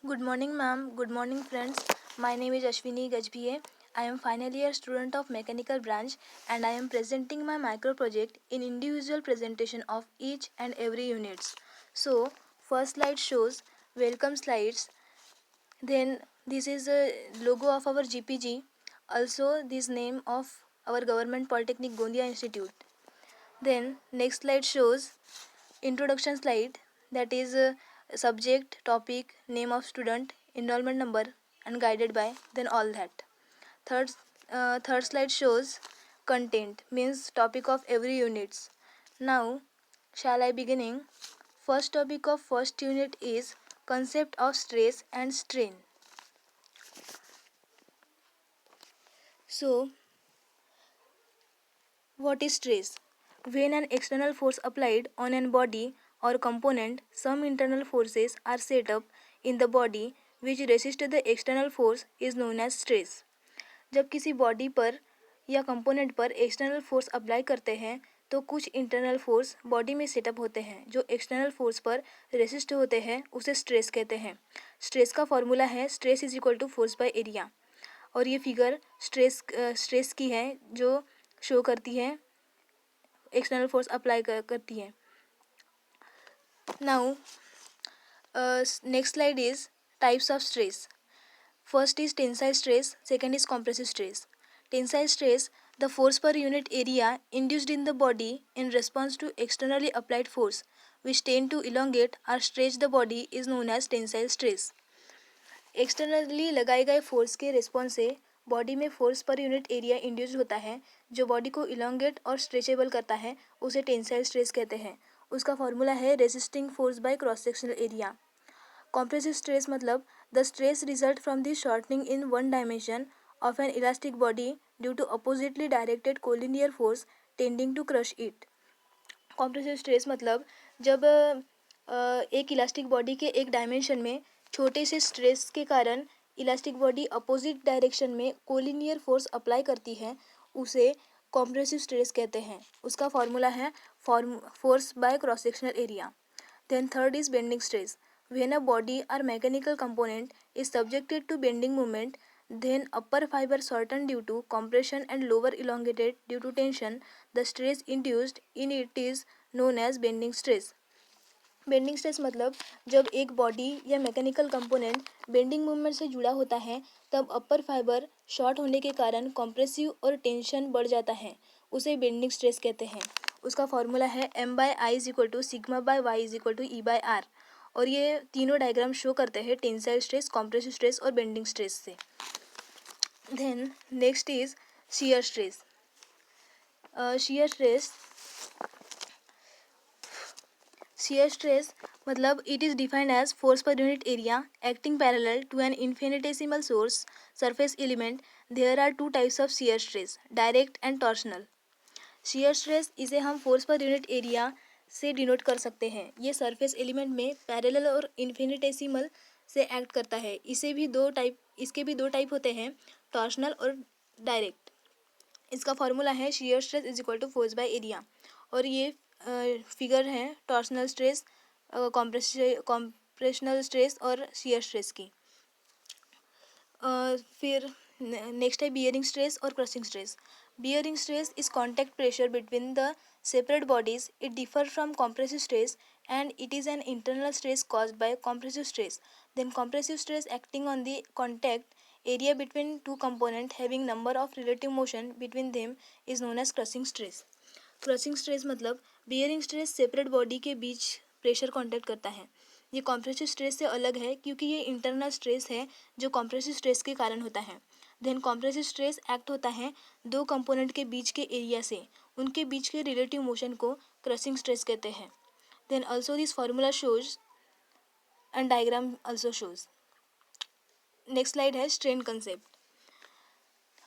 Good morning, ma'am. Good morning, friends. My name is Ashwini Gajbhiye. I am final year student of mechanical branch and I am presenting my micro project in individual presentation of each and every units. So, first slide shows welcome slides. Then this is a logo of our GPG. Also, this name of our Government Polytechnic Gondia Institute. Then next slide shows introduction slide, that is subject, topic, name of student, enrollment number and guided by, then all that. Third third slide shows content, means topic of every units. Now shall I beginning? First topic of first unit is concept of stress and strain. So what is stress? When an external force applied on an body or component, some internal forces are set up in the body which resist the external force is known as stress. जब किसी body पर या component पर external force apply करते हैं तो कुछ internal force body में सेटअप होते हैं जो एक्सटर्नल फोर्स पर रेसिस्ट होते हैं, उसे स्ट्रेस कहते हैं. स्ट्रेस का फॉर्मूला है stress is equal to force by area. और ये फिगर स्ट्रेस की है जो शो करती है एक्सटर्नल फोर्स अप्लाई करती है. Now next slide is types of stress. First is tensile stress, second is compressive stress. Tensile stress, the force per unit area induced in the body in response to externally applied force, which tend to elongate or stretch the body, is known as tensile stress. Externally लगाए गए force के response से body में force per unit area induce होता है जो body को elongate और स्ट्रेचेबल करता है, उसे टेंसाइल स्ट्रेस कहते हैं. उसका फॉर्मूला है resisting force by cross sectional area. Compressive stress मतलब the stress result from the shortening in one dimension of an elastic body due to oppositely directed collinear force tending to crush it. Compressive stress मतलब जब एक elastic body के एक dimension में छोटे से stress के कारण इलास्टिक बॉडी अपोजिट डायरेक्शन में कोलिनियर फोर्स अप्लाई करती है, उसे कॉम्प्रेसिव स्ट्रेस कहते हैं. उसका फॉर्मूला है force by cross sectional area. Then third is bending stress. When a body or mechanical component is subjected to bending movement, then upper fiber shortened due to compression and lower elongated due to tension, the stress induced in it is known as bending stress. Bending stress मतलब जब एक body या mechanical component bending movement से जुड़ा होता है तब अपर fibre short होने के कारण कॉम्प्रेसिव और टेंशन बढ़ जाता है, उसे बेंडिंग स्ट्रेस कहते हैं. उसका फॉर्मूला है M by I is equal to sigma by Y is equal to E by R. और ये तीनों डायग्राम शो करते हैं टेंसाइल स्ट्रेस, कॉम्प्रेसिव स्ट्रेस और बेंडिंग स्ट्रेस से. Then next is shear stress. Shear stress मतलब it is defined as force per unit area acting parallel to an infinitesimal source surface element. There are two types of shear stress, direct and torsional. Shear stress इसे हम force per unit area से denote कर सकते हैं. ये surface element में parallel और infinitesimal से एक्ट करता है. इसके भी दो टाइप होते हैं, टॉर्शनल और डायरेक्ट. इसका फॉर्मूला है shear stress is equal to force by area. और ये फिगर है टॉर्शनल स्ट्रेस, कॉम्प्रेशनल स्ट्रेस और शियर स्ट्रेस की. फिर नेक्स्ट है बियरिंग स्ट्रेस और crushing stress. Bearing stress is contact pressure between the separate bodies. It differs from compressive stress and it is an internal stress caused by compressive stress. Then compressive stress acting on the contact area between two components having number of relative motion between them is known as crushing stress. Crushing stress मतलब bearing stress separate body के बीच pressure contact करता है. ये compressive stress से अलग है क्योंकि ये इंटरनल स्ट्रेस है जो कॉम्प्रेसिव स्ट्रेस के कारण होता है. देन कॉम्प्रेसिव स्ट्रेस एक्ट होता है दो कंपोनेंट के बीच के एरिया से, उनके बीच के रिलेटिव मोशन को क्रशिंग स्ट्रेस कहते हैं. Then also this formula shows and diagram also shows. Next slide है strain concept.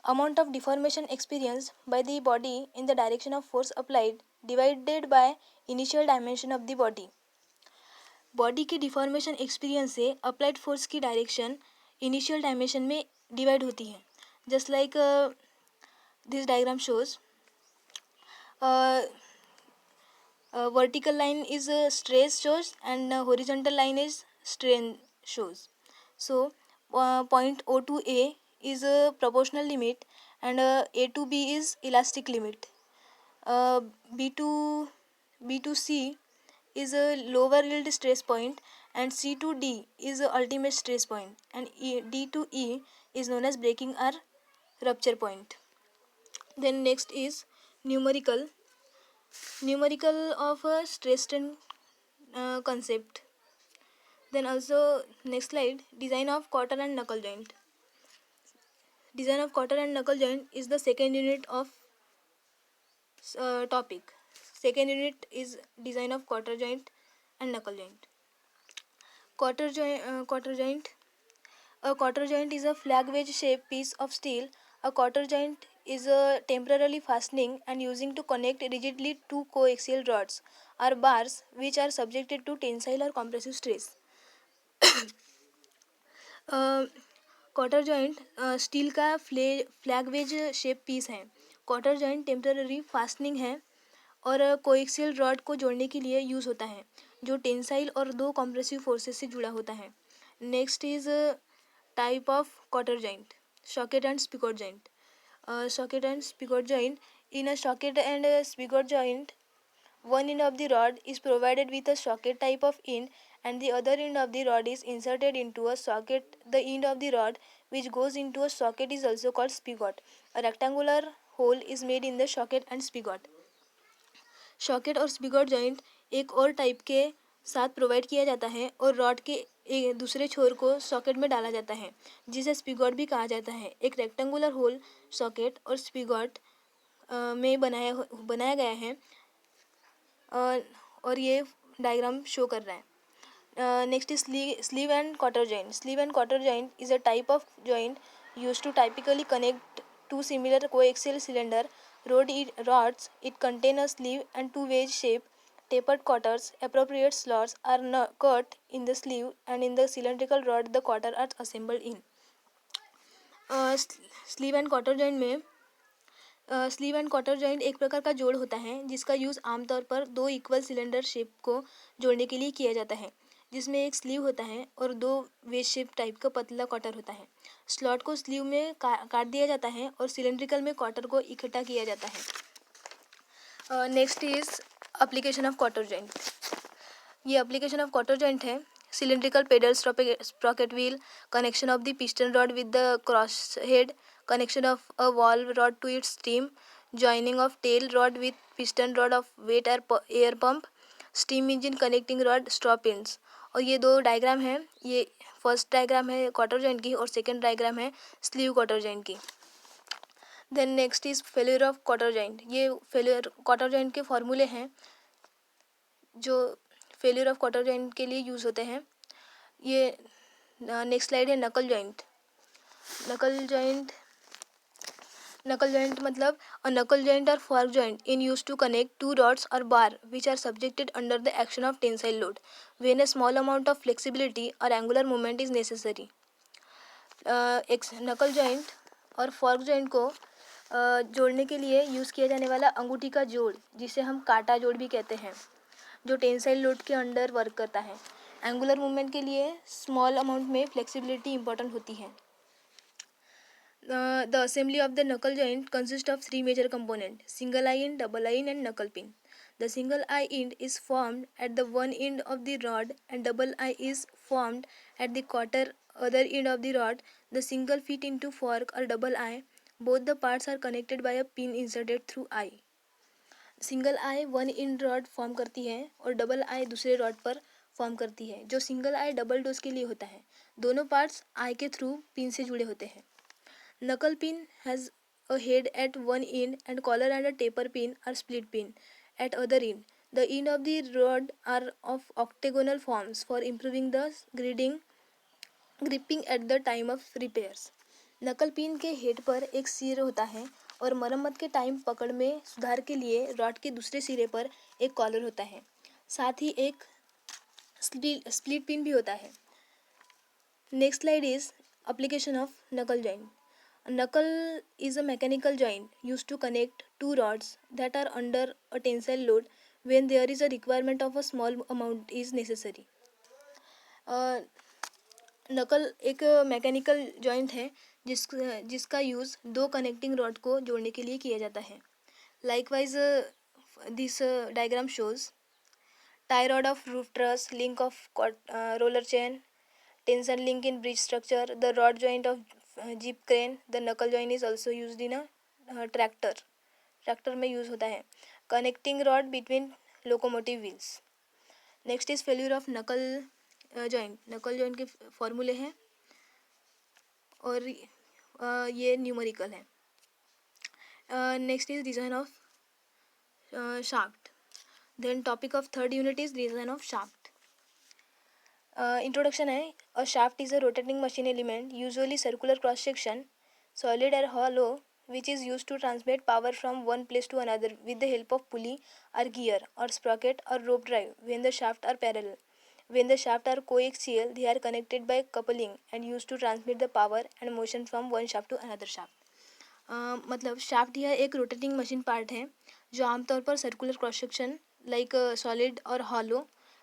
Amount of deformation experience by the body in the direction of force applied divided by initial dimension of the body. Body की deformation experience से applied force की direction initial dimension में divide होती है. Just like this diagram shows vertical line is stress shows and horizontal line is strain shows. So point O to A is a proportional limit, and A to B is elastic limit. uh, B to B to C is a lower yield stress point, and C to D is a ultimate stress point, and D to E is known as breaking or rupture point. Then next is numerical numerical of a stress strain concept. Then also next slide, design of quarter and knuckle joint. Design of quarter and knuckle joint is the second unit of topic. Second unit is design of quarter joint and knuckle joint. Quarter joint. A quarter joint is a flag wedge shaped piece of steel. A quarter joint is a temporarily fastening and using to connect rigidly two coaxial rods or bars which are subjected to tensile or compressive stress. Quarter joint steel का flag veg shape piece है. Cotter joint temporary fastening है और coaxial rod को जोड़ने के लिए use होता है, जो टेंसाइल और दो कॉम्प्रेसिव फोर्सेस से जुड़ा होता है. Next is type of cotter joint, socket and spigot joint. Socket and spigot joint. In a socket and spigot joint, one end of the rod is provided with a socket type of end, and the other end of the rod is inserted into a socket. The end of the rod which goes into a socket is also called spigot. A rectangular hole is made in the socket and spigot. Socket और स्पिगॉट joint एक और type के साथ provide किया जाता है और rod के दूसरे छोर को सॉकेट में डाला जाता है, जिसे स्पिगॉट भी कहा जाता है. एक रेक्टेंगुलर होल सॉकेट और स्पिगॉट में बनाया गया है, और ये डायग्राम शो कर रहा है. Next is sleeve and quarter joint. Sleeve and quarter joint is a type of joint used to typically connect two similar coaxial cylinder rods. It contain a sleeve and two wedge shape tapered quarters. Appropriate slots are cut in the sleeve, and in the cylindrical rod the quarter are assembled in. Sleeve and quarter joint में sleeve and quarter joint एक प्रकार का जोड़ होता है जिसका use आमतौर पर दो इक्वल सिलेंडर शेप को जोड़ने के लिए किया जाता है, जिसमें एक स्लीव होता है और दो वेज शेप टाइप का पतला क्वार्टर होता है. स्लॉट को स्लीव में काट दिया जाता है और सिलेंड्रिकल में क्वार्टर को इकट्ठा किया जाता है. Next is application of cotter joint. ये एप्लीकेशन ऑफ क्वार्टर जॉइंट है. Cylindrical pedal sprocket wheel, connection of the piston rod with the crosshead, connection of a valve rod to its stem, joining of tail rod with piston rod of wet air pump, steam engine connecting rod, strop ends. और ये दो diagram है. ये first diagram है cotter joint की और second diagram है sleeve cotter joint की. Then next is failure of cotter joint. ये फेल्यूर क्वार्टर जॉइंट के फॉर्मूले हैं जो फेल्यूर ऑफ क्वार्टर जॉइंट के लिए यूज़ होते हैं. ये नेक्स्ट स्लाइड है नकल जॉइंट. नकल जॉइंट मतलब अ नकल जॉइंट और fork joint in use to connect two rods और bar which are subjected under the action of tensile load when a small amount of flexibility और angular movement is necessary. Knuckle joint और fork joint को जोड़ने के लिए use किया जाने वाला अंगूठी का जोड़, जिसे हम काटा जोड़ भी कहते हैं, जो टेंसाइल लोड के अंडर वर्क करता है. एंगुलर मूवमेंट के लिए स्मॉल अमाउंट में फ्लेक्सिबिलिटी इंपॉर्टेंट होती है. The assembly of the knuckle joint consist of three major component: single eye end, double eye end knuckle pin. The single eye end is formed at the one end of the rod and double eye is formed at the other end of the rod. The single fit into fork or double eye. Both the parts are connected by a pin inserted through eye. Single I one in rod form करती है और double आई दूसरे rod पर form करती है. जो single I double dose के लिए होता है, दोनों पार्ट्स आई के थ्रू पिन से जुड़े होते हैं. Knuckle pin has a head at one end and collar and a taper pin और split pin at other end. The end of the rod are of octagonal forms for improving the gripping at the time of repairs. नकल pin के head पर एक सिर होता है और मरम्मत के टाइम पकड़ में सुधार के लिए रॉड के दूसरे सिरे पर एक कॉलर होता है. साथ ही एक स्प्लिट पिन भी होता है. Next slide is application of नकल joint. Knuckle is a mechanical joint used to connect two rods that are under a tensile load when there is a requirement of a small amount is necessary. नकल एक mechanical joint है जिसका use दो connecting rod को जोड़ने के लिए किया जाता है. Likewise, this diagram shows tie rod of roof truss, link of roller chain, tension link in bridge structure, the rod joint of jeep crane. The knuckle joint is also used in a tractor में use होता है. Connecting rod between locomotive wheels. Next is failure of नकल joint. नकल joint के फॉर्मूले हैं और ये न्यूमेरिकल है. Next is design of shaft. Then topic of third unit is design of shaft. Introduction है. A shaft is a rotating machine element, usually circular cross section, solid or hollow, which is used to transmit power from one place to another with the help of pulley or gear or sprocket or rope drive. When the shafts are parallel, when the shafts are coaxial, they are connected by coupling and used to transmit the power and motion from one shaft to another shaft. मतलब shaft यह एक rotating machine part है जो आमतौर पर circular cross section like solid और hollow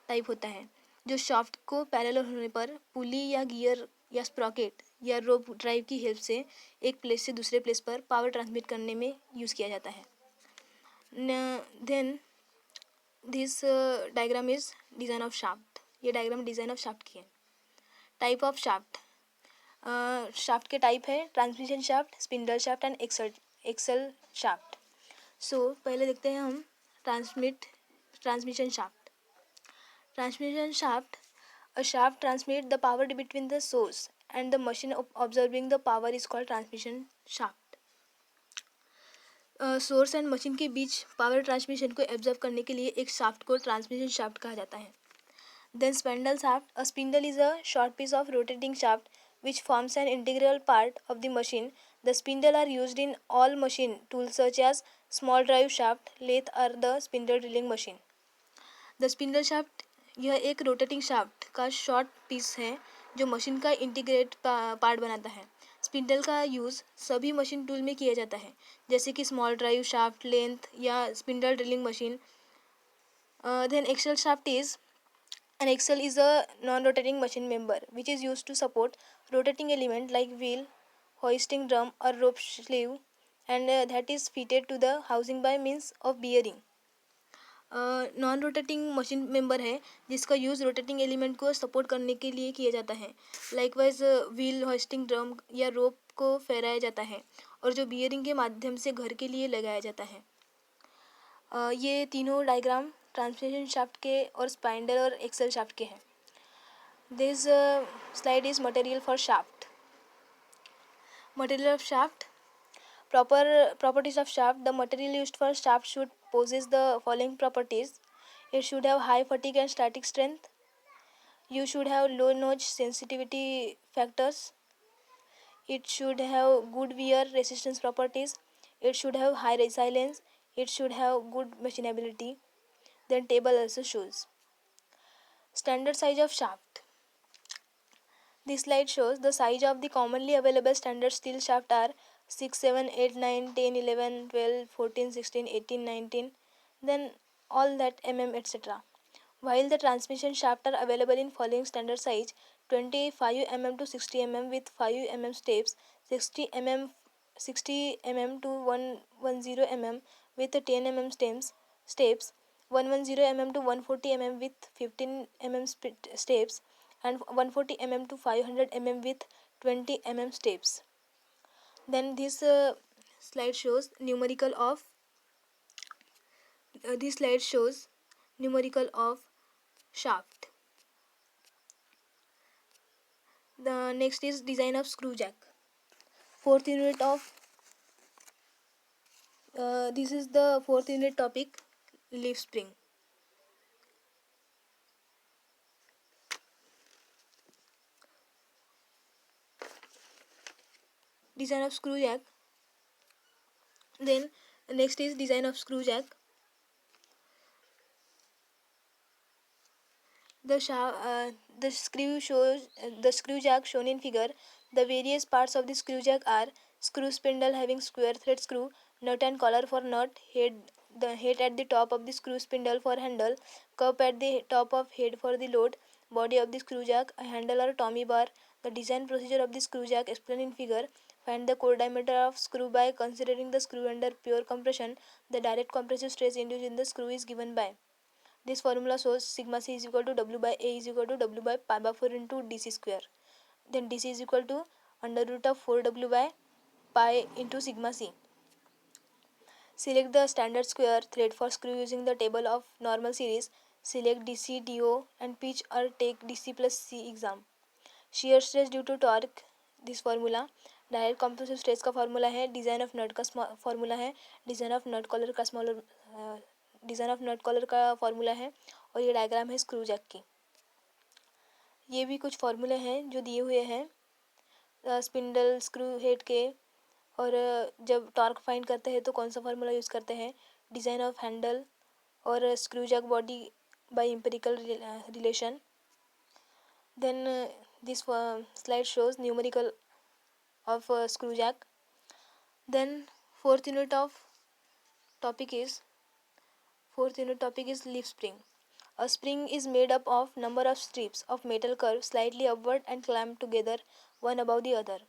type होता है, जो शाफ्ट को पैरेलल होने पर पुली या गियर या स्प्रॉकेट या रोप ड्राइव की हेल्प से एक प्लेस से दूसरे प्लेस पर पावर ट्रांसमिट करने में यूज़ किया जाता है. Then this diagram is design of shaft. ये डायग्राम डिज़ाइन ऑफ शाफ्ट की है. Type of shaft. शाफ्ट के टाइप है transmission shaft, spindle shaft and axle shaft. So पहले देखते हैं हम transmission shaft. Transmission shaft, a shaft transmit the power between the source and the machine observing the power is called transmission shaft. Source and machine के बीच power transmission को observe करने के लिए एक शाफ्ट को ट्रांसमिशन शाफ्ट कहा जाता है. Then spindle shaft. A spindle is a short piece of rotating shaft which forms an integral part of the machine. The spindle are used in all machine tools such as small drive shaft, lathe or the spindle drilling machine. The spindle shaft यह एक rotating shaft का short piece है जो machine का integrate part बनाता है. Spindle का use सभी मशीन टूल में किया जाता है जैसे कि स्मॉल ड्राइव शाफ्ट, लेंथ या spindle drilling machine. Then axle shaft is An axle is a non-rotating machine member which is used to support rotating element like wheel, hoisting drum or rope sleeve, and that is fitted to the housing by means of bearing. Non rotating machine member है जिसका use rotating element को support करने के लिए किया जाता है. Likewise wheel, hosting drum या रोप को फहराया जाता है और जो बियरिंग के माध्यम से घर के लिए लगाया जाता है. ये तीनों डायग्राम ट्रांसमिशन शाफ्ट के और स्पाइंडल और एक्सल शाफ्ट के हैं. This slide is material for shaft. Material of shaft. Properties of shaft. The material used for shaft should possess the following properties. It should have high fatigue and static strength. You should have low notch sensitivity factors. It should have good wear resistance properties. It should have high resilience. It should have good machinability. Then table also shows standard size of shaft. This slide shows the size of the commonly available standard steel shaft are 6, 7, 8, 9, 10, 11, 12, 14, 16, 18, 19, then all that mm etc. While the transmission shaft are available in following standard size: 25 mm to 60 mm with 5 mm steps, 60 mm to 110 mm with 10 mm steps, 110 mm to 140 mm with 15 mm steps, and 140 mm to 500 mm with 20 mm steps. Then this slide shows numerical of shaft. The next is design of screw jack. Fourth unit of this is the fourth unit topic, leaf spring. Design of screw jack. Then next is design of screw jack. The screw jack shown in figure. The various parts of the screw jack are screw spindle having square thread screw, nut and collar for nut, the head at the top of the screw spindle for handle, cup at the top of head for the load, body of the screw jack, a handle or tommy bar, The design procedure of the screw jack explained in figure. Find the core diameter of screw by considering the screw under pure compression. The direct compressive stress induced in the screw is given by. This formula shows sigma c is equal to W by A is equal to W by pi by 4 into dc square. Then dc is equal to under root of 4W by pi into sigma c. Select the standard square thread for screw using the table of normal series. Select DC, DO and pitch or take DC plus C exam. Shear stress due to torque, this formula. Direct compressive stress का formula है. Design of nut का formula है. Design of nut collar का formula है. और ये diagram है screw Jack की. ये भी कुछ फार्मूले हैं जो दिए हुए हैं स्पिंडल स्क्रू हेड के. और जब टॉर्क फाइंड करते हैं तो कौन सा फार्मूला यूज़ करते हैं. डिज़ाइन ऑफ हैंडल और screw jack body by empirical relation. Then this slide shows numerical of screw jack. Then fourth unit topic is leaf spring. A spring is made up of number of strips of metal curved slightly upward and clamped together one above the other.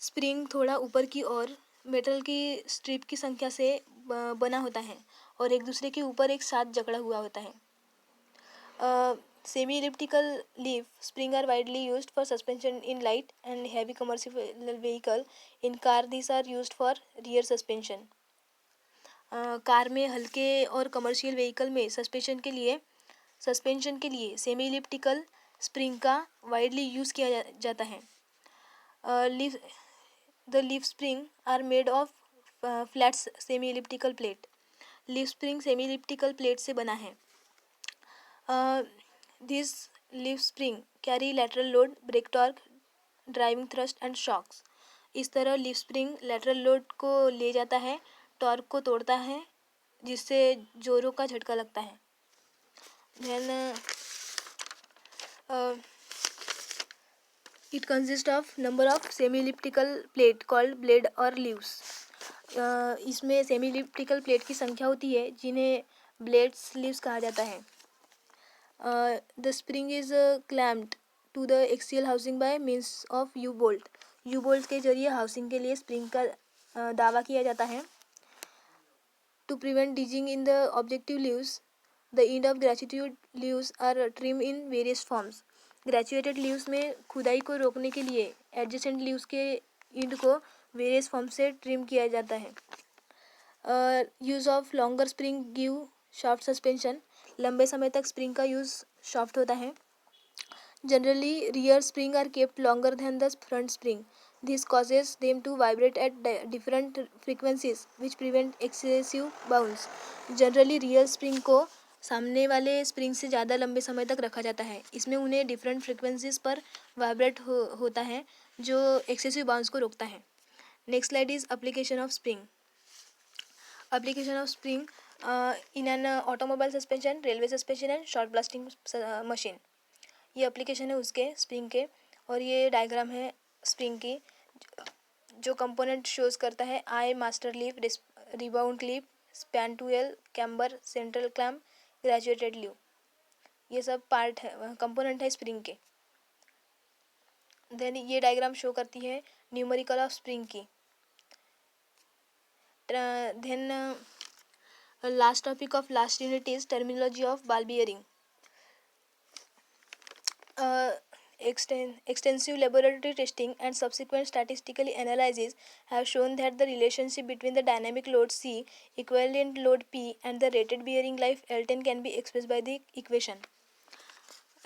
Spring थोड़ा ऊपर की ओर metal की strip की संख्या से बना होता है और एक दूसरे के ऊपर एक साथ जकड़ा हुआ होता है. Semi-elliptical leaf spring are widely used for suspension in light and heavy commercial vehicle. In car, these are used for rear suspension. Car में हल्के और कमर्शियल व्हीकल में सस्पेंशन के लिए सेमी इलिप्टिकल स्प्रिंग का वाइडली यूज़ किया जाता है. The leaf spring are made of flat semi elliptical plate. Leaf spring semi elliptical plate से बना है. This leaf spring carry lateral load, brake torque, driving thrust and shocks. इस तरह leaf spring lateral load को ले जाता है, torque को तोड़ता है जिससे जोरों का झटका लगता है. Then it consists of number of semi-elliptical plate called blade or leaves. इसमें सेमी इलिप्टिकल प्लेट की संख्या होती है जिन्हें ब्लेड्स लीव्स कहा जाता है. The spring is clamped to the axial housing by means of U-bolt. U-bolt के जरिए हाउसिंग के लिए स्प्रिंग का दावा किया जाता है. To prevent digging in the objective leaves, the end of graduated leaves are trimmed in various forms. Graduated leaves में खुदाई को रोकने के लिए एडजेसेंट लीव्स के एंड को वेरियस फॉर्म से ट्रिम किया जाता है. Use of longer spring give soft suspension. लंबे समय तक स्प्रिंग का यूज़ सॉफ्ट होता है. Generally rear spring are kept longer than the front spring. This causes them to vibrate at different frequencies which prevent excessive bounce. Generally rear spring को सामने वाले spring से ज़्यादा लंबे समय तक रखा जाता है. इसमें उन्हें डिफरेंट फ्रीक्वेंसीज पर वाइब्रेट होता है जो एक्सेसिव बाउंस को रोकता है. Next slide is application of spring. Application of spring in an automobile suspension, railway suspension and short blasting machine. ये एप्लीकेशन है उसके स्प्रिंग के. और ये डायग्राम है स्प्रिंग की जो कंपोनेंट शोज करता है. Eye master leaf, rebound clip, span टूएल, camber, central clamp, graduated leaf. ये सब पार्ट है, कंपोनेंट है स्प्रिंग के. देन ये डायग्राम शो करती है न्यूमेरिकल ऑफ स्प्रिंग की. Then last topic of last unit is terminology of ball bearing. Extensive laboratory testing and subsequent statistical analysis have shown that the relationship between the dynamic load C, equivalent load P and the rated bearing life L10 can be expressed by the equation.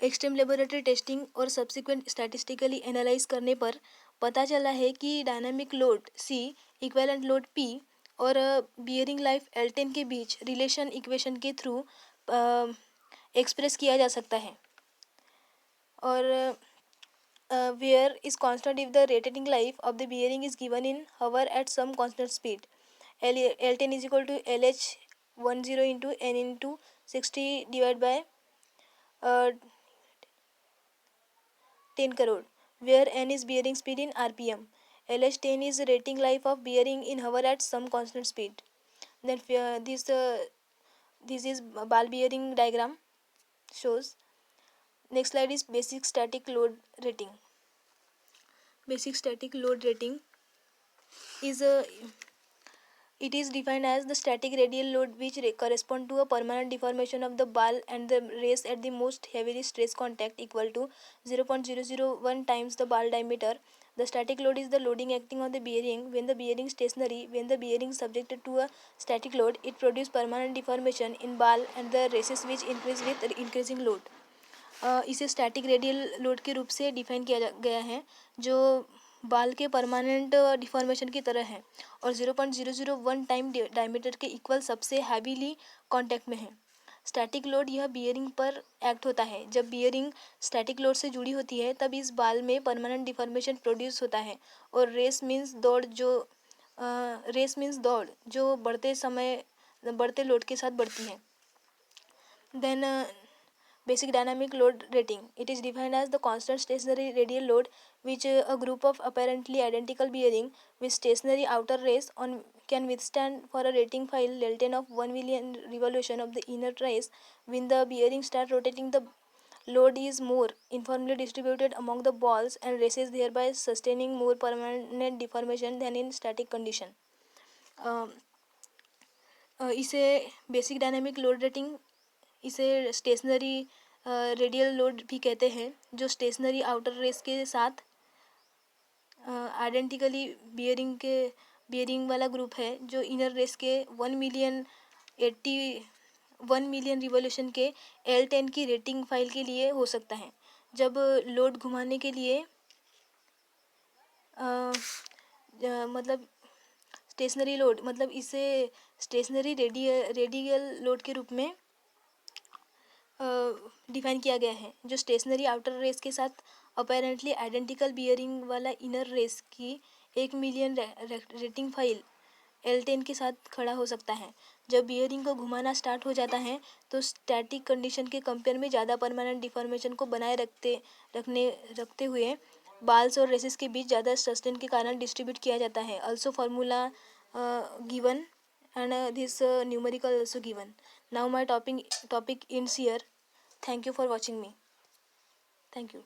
Extreme laboratory testing और subsequent statistically analyse करने पर पता चला है कि dynamic load C, equivalent load P और bearing life L10 के बीच रिलेशन इक्वेशन के थ्रू एक्सप्रेस किया जा सकता है. और where is constant if the rotating life of the bearing is given in hour at some constant speed. L10 is equal to LH10 into N into 60 divide by 10 crore, where N is bearing speed in RPM. LH10 is rating life of bearing in hour at some constant speed. Then this is ball bearing diagram shows. Next slide is basic static load rating. Basic static load rating is it is defined as the static radial load which correspond to a permanent deformation of the ball and the race at the most heavily stressed contact equal to 0.001 times the ball diameter. The static load is the loading acting on the bearing. When the bearing stationary, when the bearing subjected to a static load, it produces permanent deformation in ball and the races which increase with increasing load. इसे static radial load के रूप से define किया गया है, जो बाल के परमानेंट डिफॉर्मेशन की तरह है और 0.001 टाइम डायमीटर के इक्वल सबसे हैवीली कांटेक्ट में है. स्टैटिक लोड यह बियरिंग पर एक्ट होता है. जब बियरिंग स्टैटिक लोड से जुड़ी होती है तब इस बाल में परमानेंट डिफॉर्मेशन प्रोड्यूस होता है और रेस मीन्स दौड़ जो बढ़ते लोड के साथ बढ़ती है. Then basic dynamic load rating. It is defined as the constant stationary radial load which a group of apparently identical bearing with stationary outer race on can withstand for a rating file delta of 1 million revolution of the inner race. When the bearing start rotating, the load is more uniformly distributed among the balls and races, thereby sustaining more permanent deformation than in static condition. इसे basic dynamic load rating, इसे stationery radial load भी कहते हैं, जो stationery outer race के साथ identically bearing वाला group है जो इनर रेस के 1 मिलियन रिवॉल्यूशन के L10 की रेटिंग फाइल के लिए हो सकता है. जब लोड घुमाने के लिए मतलब स्टेशनरी लोड, मतलब इसे स्टेशनरी रेडियल लोड के रूप में डिफाइन किया गया है, जो स्टेशनरी आउटर रेस के साथ अपेरेंटली आइडेंटिकल बियरिंग वाला इनर रेस की 1 मिलियन रेटिंग फाइल L10 के साथ खड़ा हो सकता है. जब बियरिंग को घुमाना स्टार्ट हो जाता है तो स्टैटिक कंडीशन के कंपेयर में ज़्यादा परमानेंट डिफॉर्मेशन को बनाए रखते हुए बाल्स और रेसेस के बीच ज़्यादा सस्टेन के कारण डिस्ट्रीब्यूट किया जाता है. Also formula given and this numerical also given. Now my topic ends here. Thank you for watching me. Thank you.